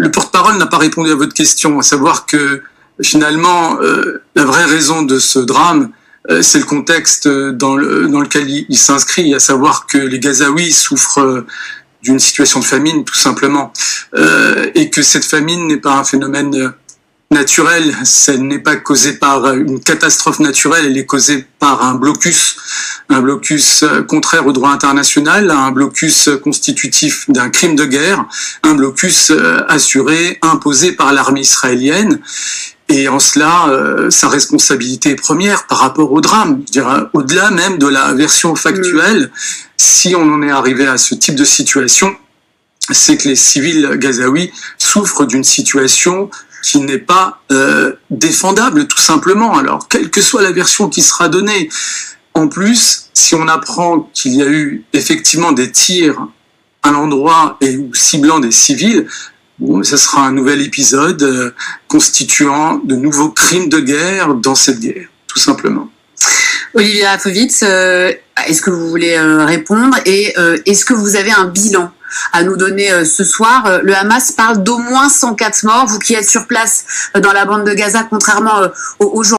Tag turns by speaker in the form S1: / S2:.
S1: le porte-parole n'a pas répondu à votre question, à savoir que finalement, la vraie raison de ce drame, c'est le contexte dans lequel il s'inscrit, à savoir que les Gazaouis souffrent d'une situation de famine, tout simplement, et que cette famine n'est pas un phénomène naturel, ça n'est pas causé par une catastrophe naturelle, elle est causée par un blocus contraire au droit international, un blocus constitutif d'un crime de guerre, un blocus assuré, imposé par l'armée israélienne. Et en cela, sa responsabilité est première par rapport au drame. Je dirais, au-delà même de la version factuelle, si on en est arrivé à ce type de situation, c'est que les civils gazaouis souffrent d'une situation qui n'est pas défendable, tout simplement. Alors, quelle que soit la version qui sera donnée. En plus, si on apprend qu'il y a eu effectivement des tirs à l'endroit et ciblant des civils, bon, ça sera un nouvel épisode constituant de nouveaux crimes de guerre dans cette guerre, tout simplement.
S2: Olivier Rafovitz, est-ce que vous voulez répondre et est-ce que vous avez un bilan à nous donner ce soir? Le Hamas parle d'au moins 104 morts. Vous qui êtes sur place dans la bande de Gaza, contrairement aux journalistes,